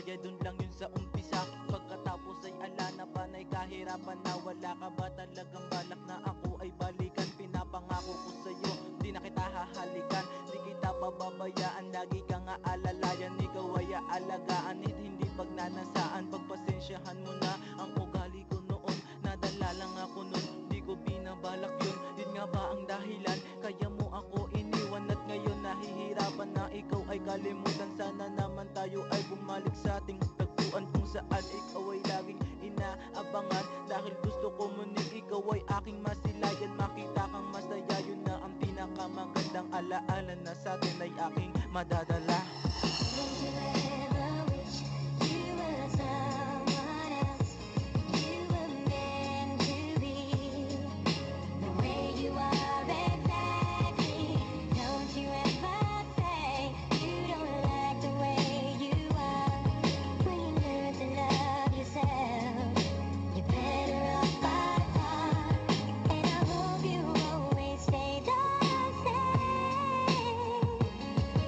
lumigaya, dun lang yun sa umpisa. Pagkatapos ay ala na panay kahirapan na wala ka ba talagang balak na ako ay balikan? Pinapangako ko sa'yo, di na kita hahalikan, di kita pababayaan, lagi ka nga alalayan, ikaw ay aalagaan, hindi pagnanasaan. Pagpasensyahan mo na ang ugali ko noon, nadala lang ako noon, di ko binabalak yun. Yun nga ba ang dahilan kaya mo ako iniwan, at ngayon nahihirapan na ikaw ay kalimutan? Sana naman tayo ay bumalik sa ating tagpuan, kung saan ikaw ay laging inaabangan. Dahil gusto ko muning ikaw ay aking masilayan, makita kang masaya, yun na ang pinakamagandang alaala na sa atin ay aking madadala. Don't you ever wish you were someone else? You were meant to be the way you are exactly. Don't you ever say you don't like the way you are. When you learn to love yourself, you're better off by far. And I hope you always stay the same.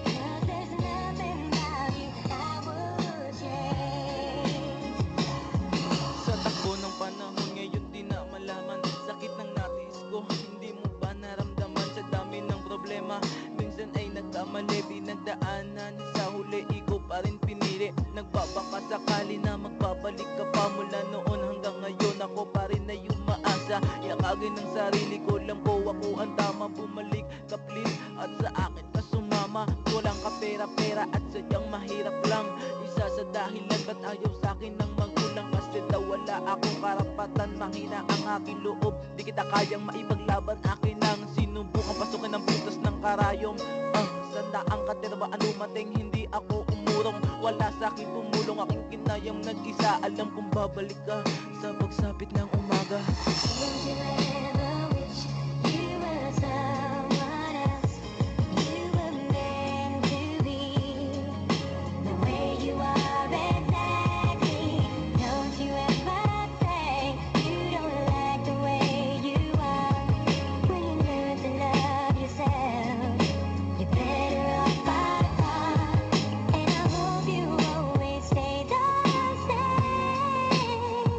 'Cause there's nothing about you I would change. Sa takbo ng panahon ngayon di na malaman, sakit ng natiis ko, hindi mo ba naramdaman? Sa dami ng problema, minsan ay nagkamali, pinagdaanan, sa huli ikaw pa rin pinili. Nagbabaka sakali na magbabalik ka pa, mula noon hanggang ngayon ako pa rin ay umaasa. Yakagin ng sarili ko lang po, ako ang tama, bumalik ka please at sa akin ka sumama. Walang ka pera-pera at sadyang mahirap lang, isa sa dahilan ba't ayaw sa'kin ng magulang, kasi daw wala akong karapatan, mahina ang aking loob, di kita kayang maipaglaban. Akin ang sinubukan pasukin ng butas ng karayom, sandaang katirabaan dumating, hindi ako umurong, wala sa'kin tumulong, aking kinayang nag-isa. Alam kong babalik ka sa pagsapit ng umaga. Don't you ever wish you were someone else? You were meant to be the way you are exactly. Don't you ever say you don't like the way you are. When you learn to love yourself, you're better off by far. And I hope you always stay the same.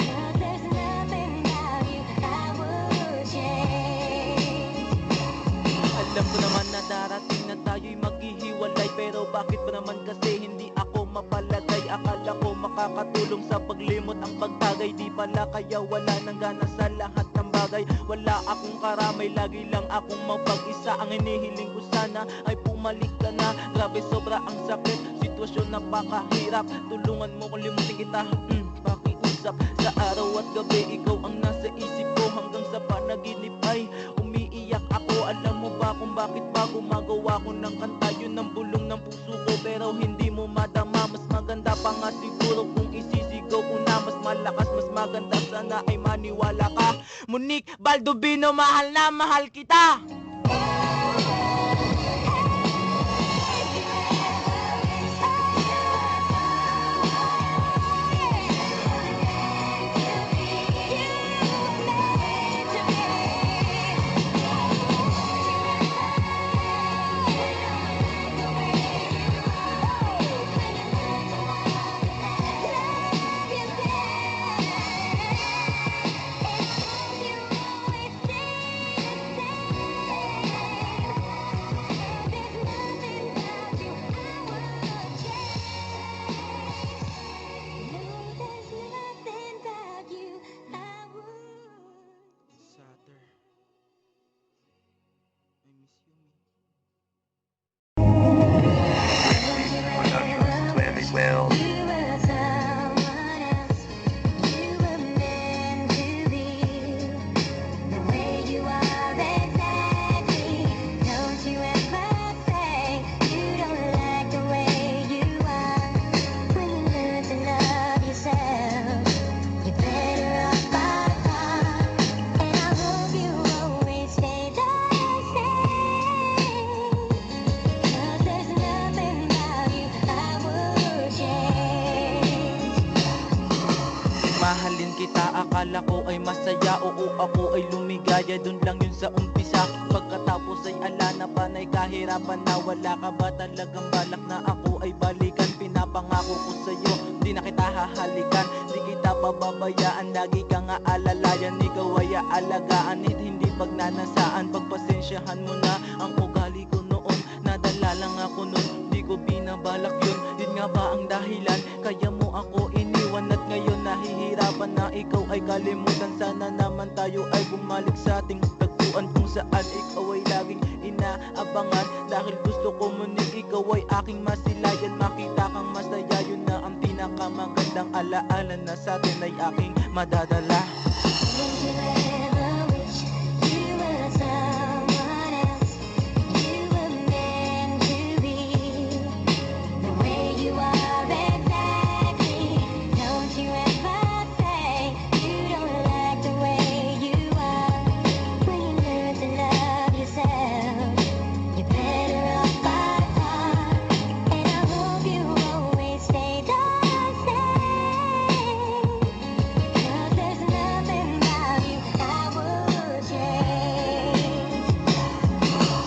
'Cause there's nothing about you I would change. Alam ko naman na darating na tayo'y maghihiwalay, pero bakit ba naman kasi hindi ako mapalagay? Akala ko makakatulong sa paglimot ang pagtagay, di pala, kaya wala nang gana sa lahat ng bagay. Wala akong karamay, lagi lang akong mapag-isa. Ang hinihiling ko sana ay bumalik ka na. Grabe sobra ang sakit, sitwasyon napakahirap, tulungan mo kung limutin kita, pakiusap. Sa araw at gabi ikaw ang nasa isip ko, hanggang sa panaginip ay umiiyak ako. Alam mo ba kung bakit ba gumagawa ko ng kanta? Yun ang bulong ng puso ko, pero hindi mo madama. Mas maganda pa nga siguro kung isisigaw ko na mas malakas, mas maganda sana ay maniwala ka. Monique Baldovino, mahal na mahal kita. Sater, I miss you, me. You were someone else. You were meant to be the way you are exactly. Don't you ever say you don't like the way you are. When you learn to love yourself, you're better off by far. And I hope you always stay the same. 'Cause there's nothing about you I would change. Mahalin kita, akala ko ay masaya, oo ako ay lumigaya, dun lang yun sa umpisa. Pagkatapos ay ala na panay kahirapan na wala ka ba talagang balak na ako ay balikan? pangako ko sa'yo, di na kita hahalikan, di kita pababayaan, lagi kang aalalayan, ikaw ay aalagaan at hindi pagnanasaan. Pagpasensyahan mo na ang ugali ko noon, nadala lang ako noon, di ko binabalak yun. Yun nga ba ang dahilan, kaya mo ako iniwan at ngayon nahihirapan na ikaw ay kalimutan. Sana naman tayo ay bumalik sa ating tagpuan kung saan ikaw ay laging inaabangan. Dahil gusto ko muling ikaw ay aking masilayan, makita kang masaya, yun na ang pinakamagandang alaala na sa atin ay aking madadala. Don't you ever wish you were someone else? You were meant to be the way you are exactly. Don't you ever say you don't like the way you are. When you learn to love yourself, you're better off by far. And I hope you always stay the same. 'Cause there's nothing about you I would change.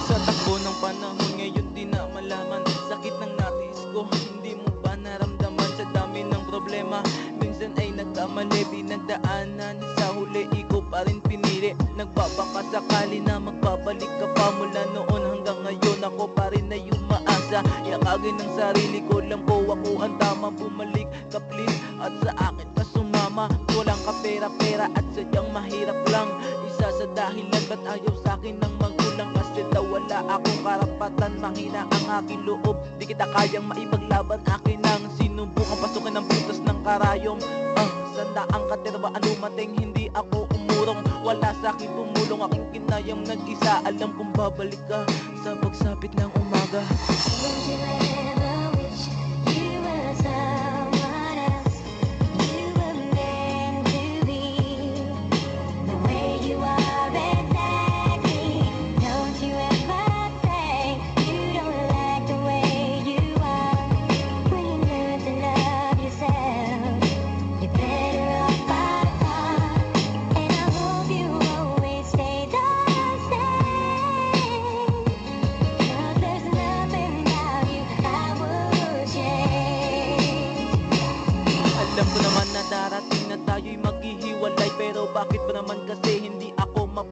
Sa takbo ng panahon ngayon di na malaman, sakit ng natis ko, hindi mo ba naramdaman? Sa dami ng problema, minsan ay nagkamali, pinagdaanan, sa huli ikaw pa rin pinili. Nagbabaka sakali na magbabalik ka pa, mula noon hanggang ngayon ako pa rin ay umaasa. Yakagin ng sarili ko lang po, ako ang tama, bumalik ka please at sa akin ka sumama. Walang ka pera-pera at sadyang mahirap lang, isa sa dahilan ba't ayaw sa'kin ng magulang, kasi daw wala akong karapatan, mahina ang aking loob, di kita kayang maipaglaban. Akin ang sinubukang pasukin ng butas ng karayom, sandaang katirwaan dumating, hindi ako umurong, wala sa'kin tumulong, aking kinayang nag-isa. Alam kong babalik ka sa pagsapit ng umaga. Don't you ever wish you were someone else? You were meant to be the way you are exactly. Don't you ever say you don't like the way you are. When you learn to love yourself, you're better off by far. And I hope you always stay the same. 'Cause there's nothing about you I would change. Alam ko naman na darating na tayo'y maghihiwalay, pero bakit ba naman kasi